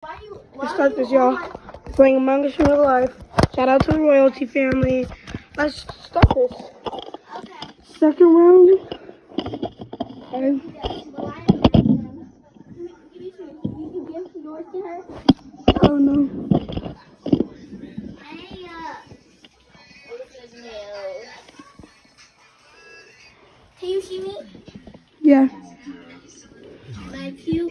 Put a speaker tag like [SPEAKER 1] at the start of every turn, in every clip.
[SPEAKER 1] Let's start this, y'all. Playing Among Us in real life. Shout out to the Royalty family. Let's start this.
[SPEAKER 2] Okay.
[SPEAKER 1] Second round. Okay. Oh no.
[SPEAKER 2] Can you see me?
[SPEAKER 1] Yeah.
[SPEAKER 2] Like you?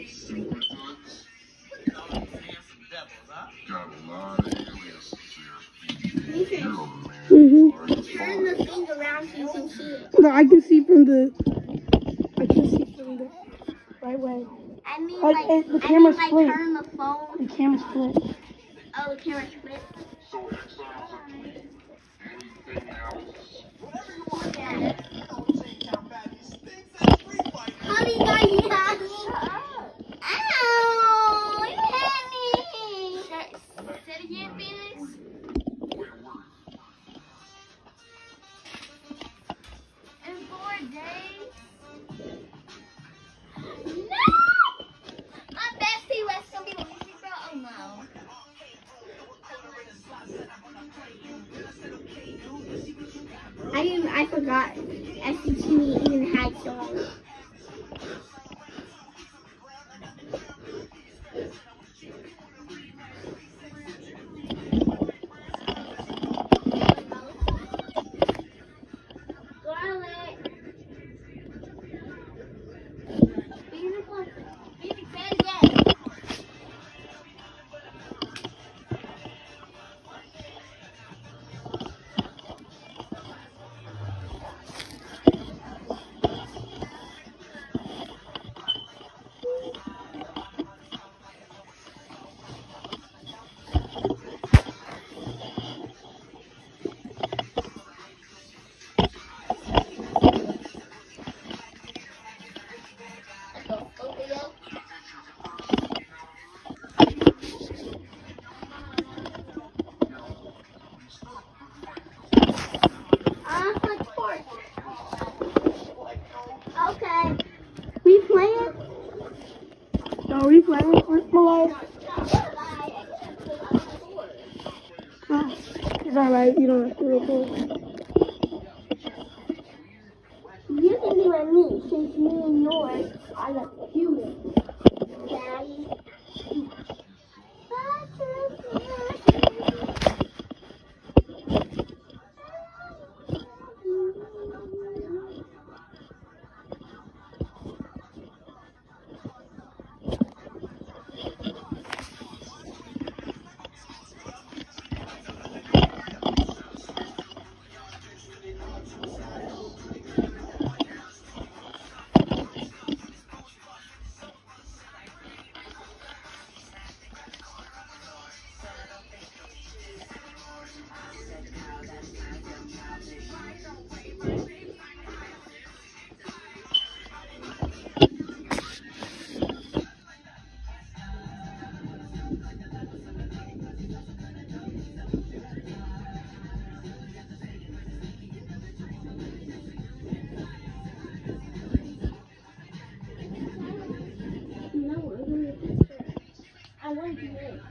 [SPEAKER 2] Turn the thing around so you can see it.
[SPEAKER 1] No, I can see from the right way.
[SPEAKER 2] I mean,
[SPEAKER 1] the camera split.
[SPEAKER 2] turn the phone.
[SPEAKER 1] The camera split.
[SPEAKER 2] Oh, the camera split. Honey, you had me. Ow! You had me. Say it again, Felix. In 4 days. No! My bestie was gonna be lazy, bro. Oh no. I forgot. SCT even had songs. Okay. We playing?
[SPEAKER 1] No, we playing. Where's my life? Oh, it's alright. You don't have to record.
[SPEAKER 2] You can do it me, since me and yours are the human. Daddy. I want to do it.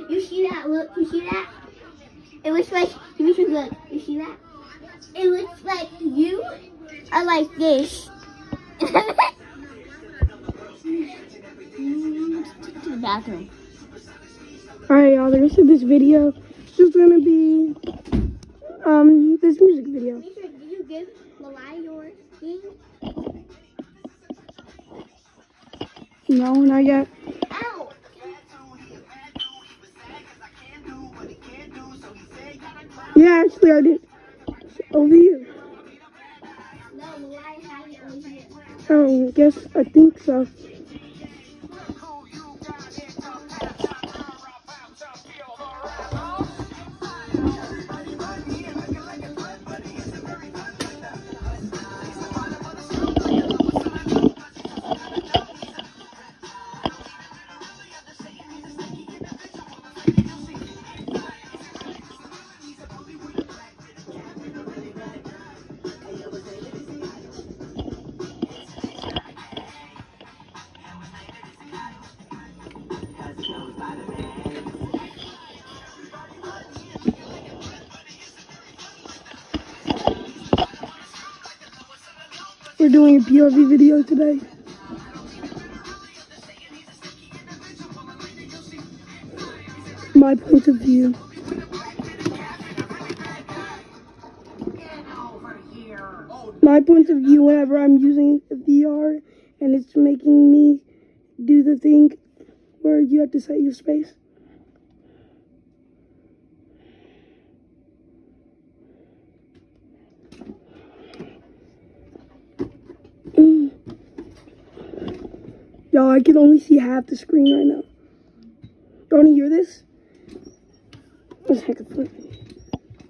[SPEAKER 2] You see that? Look, you see that? It looks like, you should look. You see that? It looks like you are like this. To the bathroom.
[SPEAKER 1] Alright, y'all, the rest of this video is just gonna be this music video.
[SPEAKER 2] Did you give Malai your thing?
[SPEAKER 1] No, not yet.
[SPEAKER 2] Ow!
[SPEAKER 1] Yeah, actually I did. Over here. I think so. We're doing a POV video today. My point of view. My point of view whenever I'm using VR and it's making me do the thing where you have to set your space. Y'all, I can only see half the screen right now. Don't you hear this? It's heck of fun.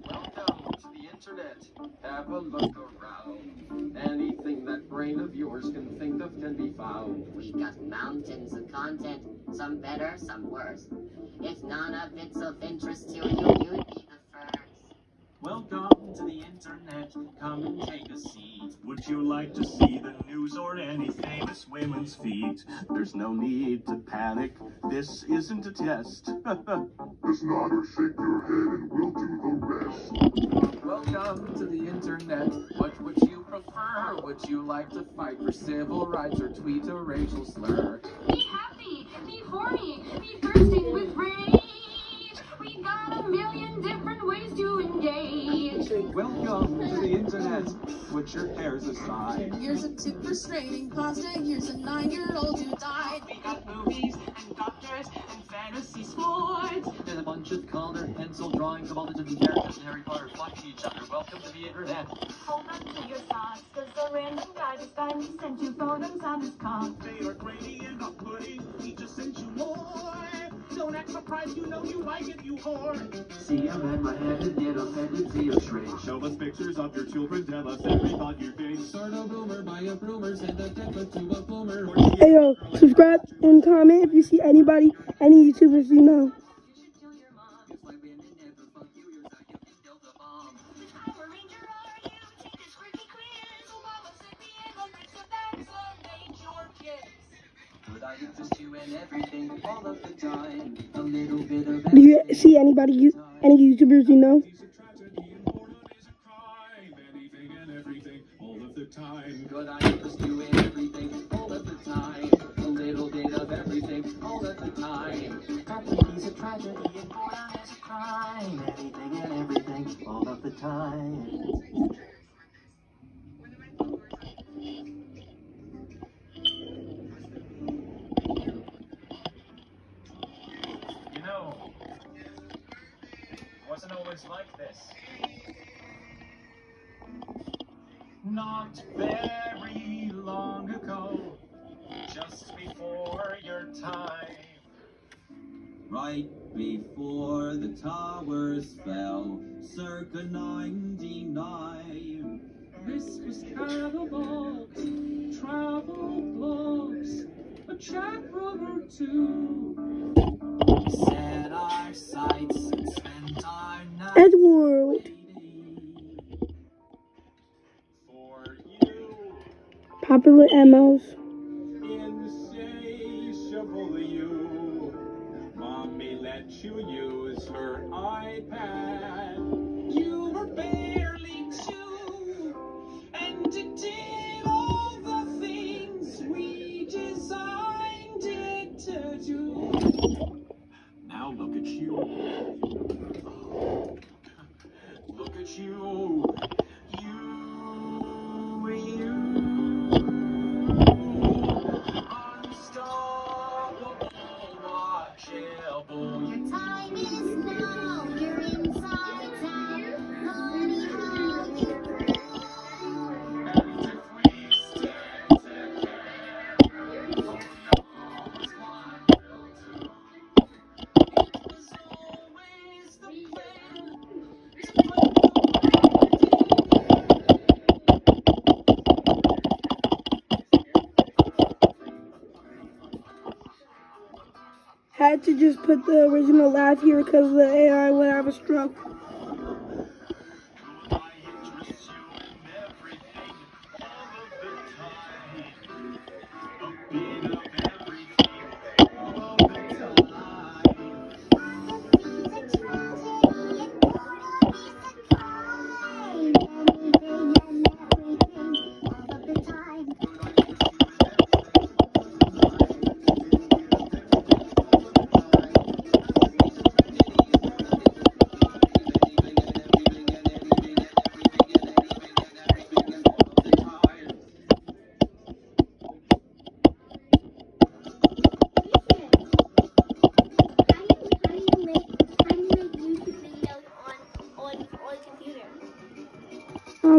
[SPEAKER 3] Welcome to the internet. Have a look around. Anything that brain of yours can think of can be found.
[SPEAKER 4] We got mountains of content, some better, some worse. If none of it's of interest to you, you'd be the first.
[SPEAKER 5] Welcome to the internet, come and take a seat. Would you like to see the news or any famous women's feet? There's no need to panic, this isn't a test.
[SPEAKER 6] Just nod or shake your head and we'll do the rest.
[SPEAKER 3] Welcome to the internet. What would you prefer? Would you like to fight for civil rights or tweet a racial slur?
[SPEAKER 7] Be happy, be horny, be bursting with rage. We got a million different ways to engage.
[SPEAKER 3] Welcome to the internet. Put your cares aside.
[SPEAKER 8] Here's a tip for straining pasta. Here's a 9-year-old who died.
[SPEAKER 5] We got movies and doctors and fantasy sports.
[SPEAKER 3] And a bunch of colored pencil drawings of all the different characters in Harry Potter fighting each other. Welcome to the internet.
[SPEAKER 7] Hold on to your socks, cause the random guy decided to send you photos on his cock.
[SPEAKER 5] They are grainy and off-putting, he just sent you more. Don't act surprised, you know you like it, you whore.
[SPEAKER 3] See, I'm at my head and get offended, see you shrink.
[SPEAKER 5] Show us pictures of your children, tell us every thought you think.
[SPEAKER 3] Start a rumor, buy a rumor, send a template to a boomer.
[SPEAKER 1] Hey yo, subscribe and comment if you see anybody, any YouTubers you know. Do you see anybody, any YouTubers you know?
[SPEAKER 3] Good, I just doing everything all of the time. A little bit of everything all of the time. Tragedy is a tragedy and boredom is a crime. Anything and everything all of the time.
[SPEAKER 5] You know, it wasn't always like this. Not very long ago, just before your time.
[SPEAKER 9] Right before the towers fell, circa 99.
[SPEAKER 5] This was catalogs, travel blogs, a chat room or two.
[SPEAKER 9] Set our sights and spent our nights
[SPEAKER 1] Edward.
[SPEAKER 5] For you,
[SPEAKER 1] Popular emos.
[SPEAKER 5] insatiable you. Mommy let you use her iPad. You were barely 2, and it did all the things we designed it to do. Now look at you. Look at you. You. Unstoppable, watchable.
[SPEAKER 2] Your time is now. You're inside
[SPEAKER 1] had to just put the original laugh here because the AI would have a stroke.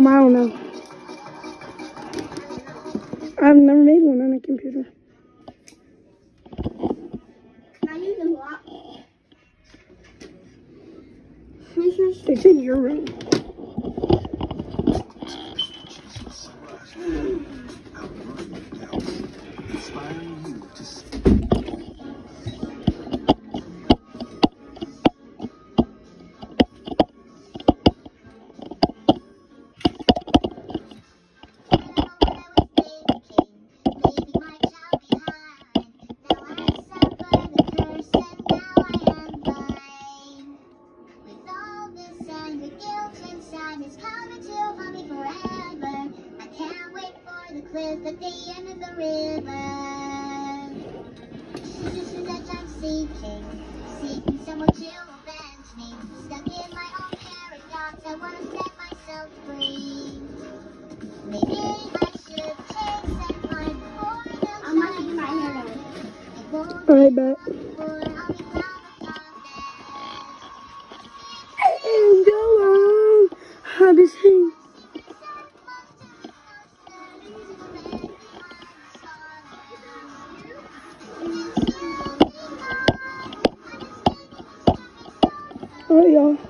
[SPEAKER 1] I don't know. I've never made one on a computer.
[SPEAKER 2] Can I use a lot?
[SPEAKER 1] It's in your room.
[SPEAKER 2] Cliff at the end of the river. This is that I'm seeking someone to avenge me. Stuck in my own paradox, I wanna set myself free. Maybe I should chase and find before the time. I'm not getting my hair done.
[SPEAKER 1] Alright, bet. Angela, how to sing. Alright, y'all.